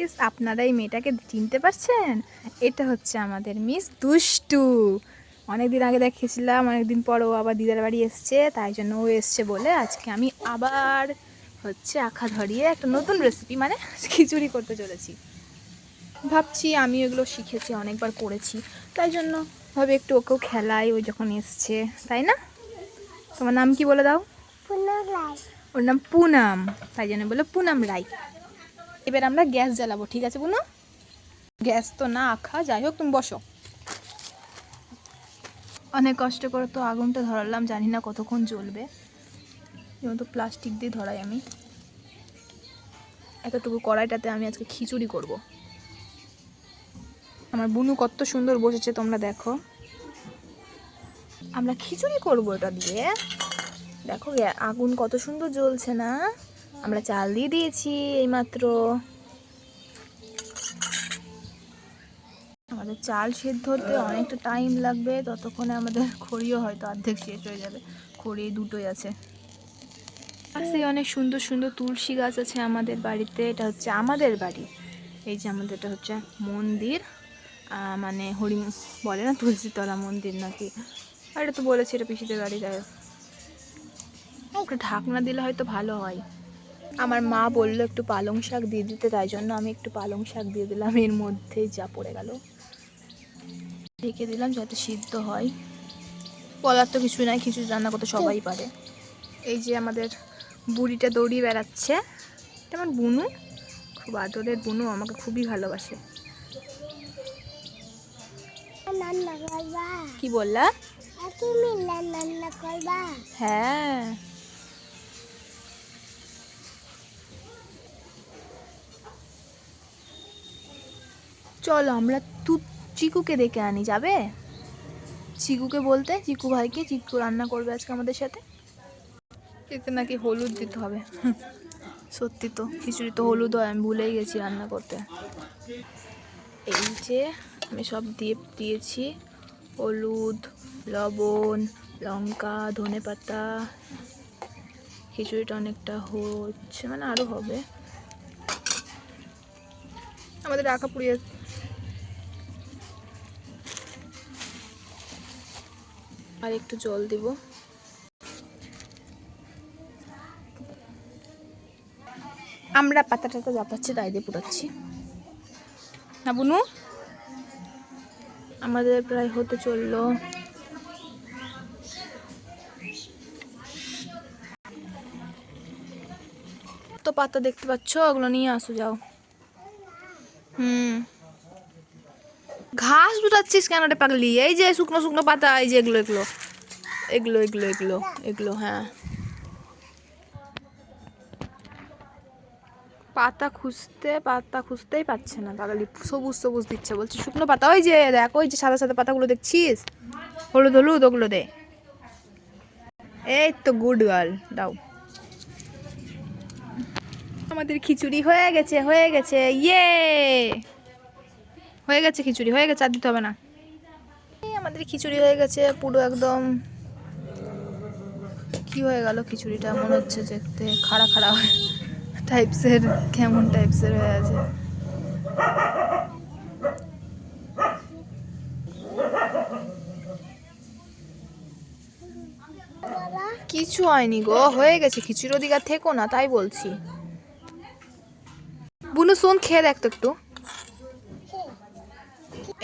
Guys, আপনারা এই মেয়েটাকে চিনতে পারছেন? এটা হচ্ছে আমাদের মিস দুষ্টু। অনেকদিন আগে দেখেছিলাম, অনেকদিন পর ও আবার দিদার বাড়ি এসছে, তাই জন্য ও এসছে বলে আজকে আমি আবার হচ্ছে আখা ধরিয়ে একটা নতুন রেসিপি মানে খিচুড়ি করতে চলেছি। ভাবছি আমি এগুলো শিখেছি, অনেকবার করেছি, তাই জন্য ভাবে একটু ওকেও খেলাই, ও যখন এসছে, তাই না? তোমার নাম কি বলে দাও? ওর নাম পুনাম, তাই জন্য বলে পুনাম রাই। এবার আমরা গ্যাস জ্বালাবো, ঠিক আছে বুনু? গ্যাস তো না আখা, যাই হোক তুমি বসো। অনেক কষ্ট করে তো আগুনটা ধরালাম, জানি না কতক্ষণ জ্বলবে। যেমন তো প্লাস্টিক দিয়ে ধরাই আমি। এতটুকু কড়াইটাতে আমি আজকে খিচুড়ি করব। আমার বুনু কত সুন্দর বসেছে তোমরা দেখো। আমরা খিচুড়ি করব এটা দিয়ে। দেখো আগুন কত সুন্দর জ্বলছে না? আমরা চাল দিয়ে দিয়েছি এইমাত্র। আমাদের চাল সেদ্ধ হতে অনেকটা টাইম লাগবে, ততক্ষণে আমাদের খড়িও হয়তো অর্ধেক শেষ হয়ে যাবে। খড়ি দুটোই আছে। পাশে অনেক সুন্দর সুন্দর তুলসী গাছ আছে আমাদের বাড়িতে। এটা হচ্ছে আমাদের বাড়ি। এই যে আমাদের এটা হচ্ছে মন্দির, মানে হরি বলে না, তুলসীতলা মন্দির নাকি, আর এটা তো বলেছি এটা পিসিদের বাড়ি। তাই একটা ঢাকনা দিলে হয়তো ভালো হয়। আমার মা বললো একটু পালং শাক দিয়ে দিতে, তাই জন্য আমি একটু পালং শাক দিয়ে দিলাম। এর মধ্যেই যা পড়ে গেল, ঢেকে দিলাম যাতে সিদ্ধ হয়। বলার তো কিছু নাই, খিচুড়ি রান্না করতে সবাই পারে। এই যে আমাদের বুড়িটা দৌড়িয়ে বেড়াচ্ছে, তেমন বুনু, খুব আদরের বুনু, আমাকে খুবই ভালোবাসে। কি বললা? হ্যাঁ, চলো আমরা চিকুকে ডেকে আনি, যাবে? চিকুকে বলতে, চিকু ভাইকে, চিকু রান্না করবে আজকে আমাদের সাথে। এতে নাকি হলুদ দিতে হবে। সত্যি তো, খিচুড়ি তো হলুদ হয়, আমি ভুলেই গেছি রান্না করতে। এই যে আমি সব দিয়েছি, হলুদ, লবণ, লঙ্কা, ধনেপাতা। খিচুড়িটা অনেকটা হচ্ছে, মানে আরও হবে। আমাদের আঁকা পুড়িয়ে আর একটু জল দিব। আমরা পাতাটা জাপাচ্ছি, তাই দিয়ে পুড়াচ্ছি না বুনু। আমাদের প্রায় হতে চললো। তো পাতা দেখতে পাচ্ছ, ওগুলো নিয়ে আসো যাও। ঘাস উঠাচ্ছিস কেন রে পাগলি? এই যে শুকনো শুকনো পাতা, এই যে এগুলো এগুলো এগুলো এগুলো এগুলো এগুলো হ্যাঁ, পাতা খুঁজতেই পাচ্ছে না পাগলি। সবুজ সবুজ দিচ্ছে, বলছে শুকনো পাতা। ওই যে দেখ, ওই যে সাদা সাদা পাতাগুলো দেখছিস, হলুদ হলুদ, ওগুলো দে। এই তো গুড গার্ল, দাও। আমাদের খিচুড়ি হয়ে গেছে, হয়ে গেছে, ইয়ে হয়ে গেছে, খিচুড়ি হয়ে গেছে, আর দিতে হবে না। আমাদের খিচুড়ি হয়ে গেছে পুরো একদম। কি হয়ে গেল খিচুড়িটা? মনে হচ্ছে দেখতে খাড়া খাড়া টাইপসের, কেমন টাইপসের হয়ে আছে। কিছু হয়নি গো, হয়ে গেছে খিচুড়ি। ওদিকে থেকো না, তাই বলছি। বুনু শোন, খেয়ে দেখ তো একটু,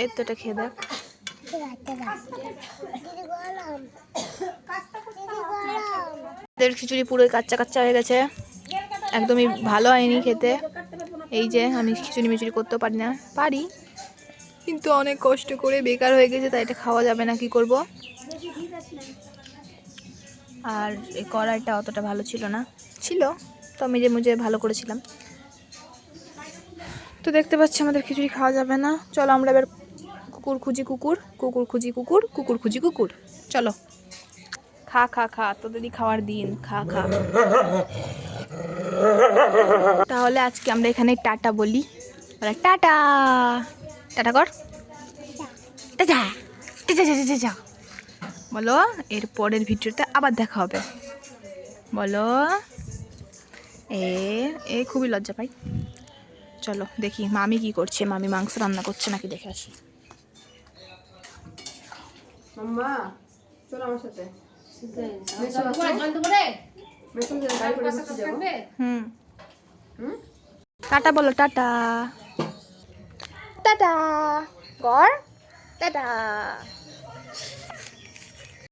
এর তো এটা খেয়ে দেখ। খিচুড়ি পুরো কাচ্চা কাচ্চা হয়ে গেছে, একদমই ভালো হয়নি খেতে। এই যে আমি খিচুড়ি মিচুড়ি করতেও পারি না, পারি কিন্তু অনেক কষ্ট করে, বেকার হয়ে গেছে, তাই এটা খাওয়া যাবে না, কি করব। আর এই কড়াইটা অতটা ভালো ছিল না, ছিল তো মেজে মুজে ভালো করেছিলাম। তো দেখতে পাচ্ছি আমাদের খিচুড়ি খাওয়া যাবে না। চলো আমরা এবার কুকুর খুঁজি কুকুর, কুকুর খুঁজি কুকুর, কুকুর খুঁজি কুকুর। চলো খা খা খা, তোদেরই খাওয়ার দিন, খা খা। তাহলে আজকে আমরা এখানে টাটা বলি, টাটা, টাটা কর, টাটা, টাটা টাটা বলো। এর পরের ভিডিওতে আবার দেখা হবে, বলো। এ খুবই লজ্জা পাই। চলো দেখি মামি কি করছে, মামি মাংস রান্না করছে নাকি দেখে আসি। মাম্মা চলো আমার সাথে। হুম টাটা বলো, টাটা টাটা গড় টাটা।